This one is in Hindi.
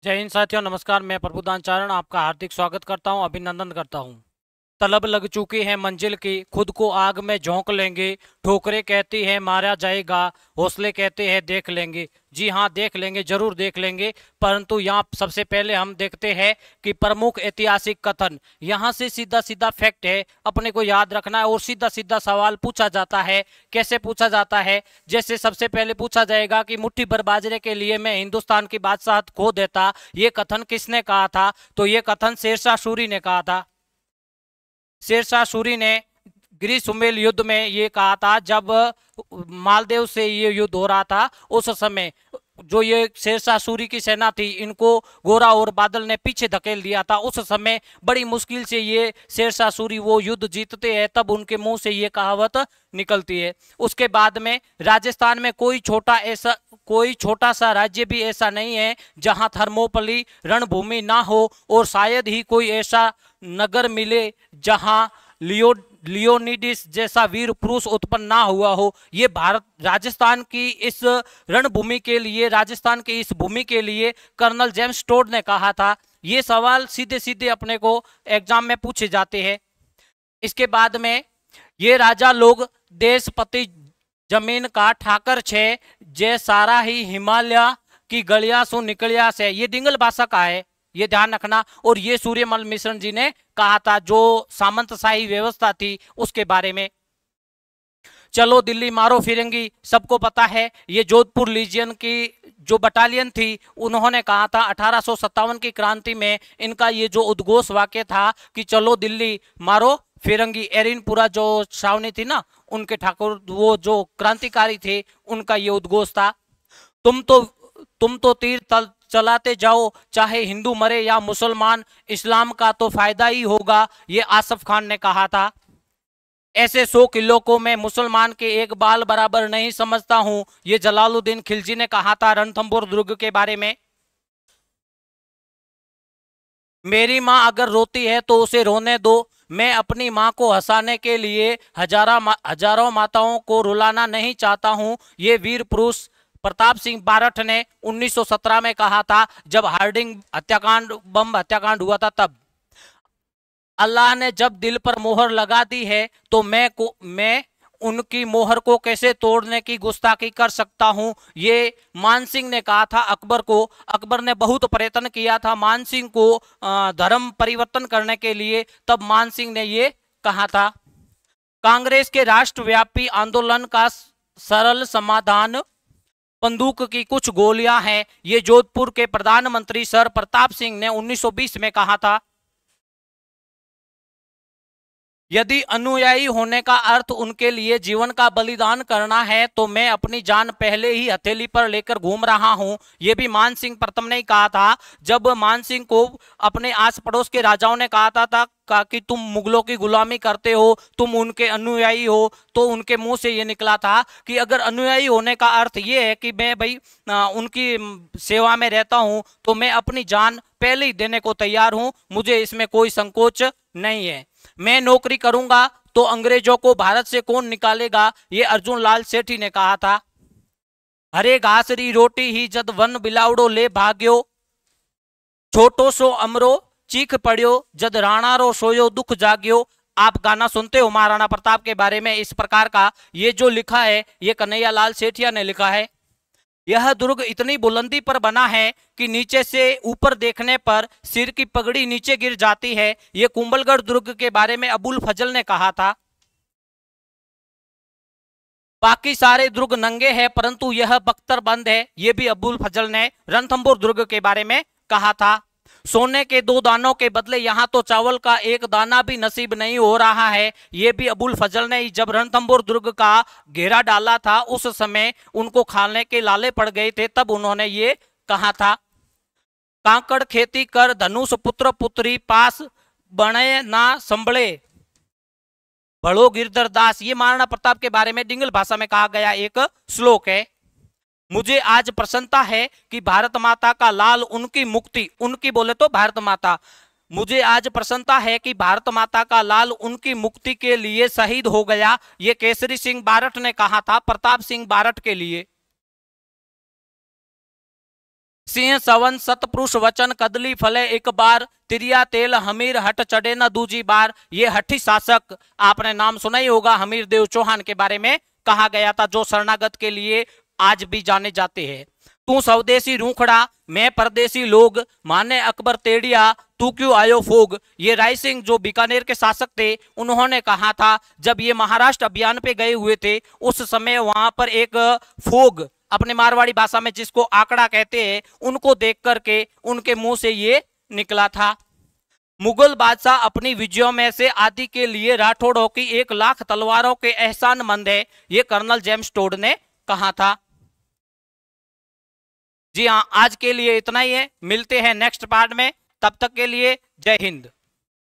जय हिंद साथियों, नमस्कार। मैं प्रभुदान चारण आपका हार्दिक स्वागत करता हूं, अभिनंदन करता हूं। तलब लग चुकी है मंजिल की, खुद को आग में झोंक लेंगे। ठोकरें कहती है मारा जाएगा, हौसले कहते हैं देख लेंगे। जी हाँ, देख लेंगे, जरूर देख लेंगे। परंतु यहाँ सबसे पहले हम देखते हैं कि प्रमुख ऐतिहासिक कथन। यहाँ से सीधा सीधा फैक्ट है, अपने को याद रखना है और सीधा सीधा सवाल पूछा जाता है। कैसे पूछा जाता है? जैसे सबसे पहले पूछा जाएगा कि मुट्ठी भर बाजरे के लिए मैं हिंदुस्तान की बादशाहत खो देता, ये कथन किसने कहा था? तो ये कथन शेरशाह सूरी ने कहा था। शेरशाह सूरी ने ग्रीष्मेल युद्ध में ये कहा था, जब मालदेव से ये युद्ध हो रहा था उस समय जो ये शेरशाह सूरी की सेना थी, इनको गोरा और बादल ने पीछे धकेल दिया था। उस समय बड़ी मुश्किल से ये शेरशाह सूरी वो युद्ध जीतते हैं, तब उनके मुंह से ये कहावत निकलती है। उसके बाद में राजस्थान में कोई छोटा सा राज्य भी ऐसा नहीं है जहां थर्मोपली रणभूमि ना हो, और शायद ही कोई ऐसा नगर मिले जहां लियोनिडिस जैसा वीर पुरुष उत्पन्न ना हुआ हो। ये भारत राजस्थान की इस रणभूमि के लिए, राजस्थान की इस भूमि के लिए कर्नल जेम्स टोड ने कहा था। ये सवाल सीधे सीधे अपने को एग्जाम में पूछे जाते हैं। इसके बाद में ये राजा लोग देशपति जमीन का ठाकर छे, जे सारा ही हिमालय की गलिया सु निकलिया से। ये डिंगल भाषा का है, ये ध्यान रखना। और ये सूर्यमल मिश्र जी ने कहा था, जो सामंतशाही व्यवस्था थी उसके बारे में। चलो दिल्ली मारो फिरंगी, सबको पता है। ये जोधपुर लीजियन की जो बटालियन थी, उन्होंने कहा था 1857 की क्रांति में इनका ये जो उद्घोष वाक्य था कि चलो दिल्ली मारो फिरंगी। एरिनपुरा जो छावनी थी ना, उनके ठाकुर वो जो क्रांतिकारी थे, उनका ये उद्घोष था। तुम तो तीर चलाते जाओ, चाहे हिंदू मरे या मुसलमान, इस्लाम का तो फायदा ही होगा, ये आसफ खान ने कहा था। ऐसे 100 किलो को मैं मुसलमान के एक बाल बराबर नहीं समझता हूं, ये जलालुद्दीन खिलजी ने कहा था रणथंभौर दुर्ग के बारे में। मेरी माँ अगर रोती है तो उसे रोने दो, मैं अपनी माँ को हंसाने के लिए हजारों माताओं को रुलाना नहीं चाहता हूं, ये वीर पुरुष प्रताप सिंह बारठ ने 1917 में कहा था, जब हार्डिंग हत्याकांड, बम हत्याकांड हुआ था तब। अल्लाह ने जब दिल पर मोहर लगा दी है तो मैं उनकी मोहर को कैसे तोड़ने की गुस्ताखी कर सकता हूं, ये मान सिंह ने कहा था अकबर को। अकबर ने बहुत प्रयत्न किया था मान सिंह को धर्म परिवर्तन करने के लिए, तब मान सिंह ने ये कहा था। कांग्रेस के राष्ट्रव्यापी आंदोलन का सरल समाधान बंदूक की कुछ गोलियां हैं, ये जोधपुर के प्रधानमंत्री सर प्रताप सिंह ने 1920 में कहा था। यदि अनुयायी होने का अर्थ उनके लिए जीवन का बलिदान करना है, तो मैं अपनी जान पहले ही हथेली पर लेकर घूम रहा हूं, यह भी मान सिंह प्रथम ने ही कहा था। जब मान सिंह को अपने आस पड़ोस के राजाओं ने कहा कि तुम मुगलों की गुलामी करते हो, तुम उनके अनुयायी हो, तो उनके मुंह से ये निकला था कि अगर अनुयायी होने का अर्थ ये है कि मैं भाई उनकी सेवा में रहता हूं, तो मैं अपनी जान पहले ही देने को तैयार हूं, मुझे इसमें कोई संकोच नहीं है। मैं नौकरी करूंगा तो अंग्रेजों को भारत से कौन निकालेगा, ये अर्जुन लाल सेठी ने कहा था। हरे घासरी रोटी ही जद वन बिलावड़ो ले भाग्यो, छोटो सो अमरो चीख पड़ियो, जद राणा रो सोयो दुख जाग्यो। आप गाना सुनते हो महाराणा प्रताप के बारे में, इस प्रकार का ये जो लिखा है, ये कन्हैया लाल सेठिया ने लिखा है। यह दुर्ग इतनी बुलंदी पर बना है कि नीचे से ऊपर देखने पर सिर की पगड़ी नीचे गिर जाती है, यह कुंभलगढ़ दुर्ग के बारे में अबुल फजल ने कहा था। बाकी सारे दुर्ग नंगे हैं परंतु यह बख्तर बंद है, यह भी अबुल फजल ने रणथंभौर दुर्ग के बारे में कहा था। सोने के 2 दानों के बदले यहां तो चावल का 1 दाना भी नसीब नहीं हो रहा है, यह भी अबुल फजल ने। जब रणथंभौर दुर्ग का घेरा डाला था उस समय उनको खाने के लाले पड़ गए थे, तब उन्होंने ये कहा था। कांकड़ खेती कर धनुष पुत्र पुत्री, पास बने ना संभले भड़ो गिरधर दास। ये महाराणा प्रताप के बारे में डिंगल भाषा में कहा गया एक श्लोक है। मुझे आज प्रसन्नता है कि भारत माता का लाल उनकी मुक्ति, उनकी बोले तो भारत माता, मुझे आज प्रसन्नता है कि भारत माता का लाल उनकी मुक्ति के लिए शहीद हो गया, ये केसरी सिंह बारठ ने कहा था प्रताप सिंह बारठ के लिए। सिंह सवन सतपुरुष वचन कदली फले एक बार, तिरिया तेल हमीर हट चढ़े न दूजी बार। ये हठी शासक, आपने नाम सुना ही होगा, हमीर देव चौहान के बारे में कहा गया था, जो शरणागत के लिए आज भी जाने जाते हैं। तू स्वदेशी रूखड़ा मैं परदेशी लोग, माने अकबर तेड़िया तू क्यों आयो फोग। ये राय सिंह जो बीकानेर के शासक थे, उन्होंने कहा था जब ये महाराष्ट्र अभियान पे गए हुए थे, उस समय वहां पर एक फोग, अपने मारवाड़ी भाषा में जिसको आंकड़ा कहते हैं, उनको देख करके उनके मुंह से ये निकला था। मुगल बादशाह अपनी विजयों में से आदि के लिए राठौड़ों की 1,00,000 तलवारों के एहसानमंद है, ये कर्नल जेम्स टोड ने कहा था। जी हाँ, आज के लिए इतना ही है, मिलते हैं नेक्स्ट पार्ट में, तब तक के लिए जय हिंद।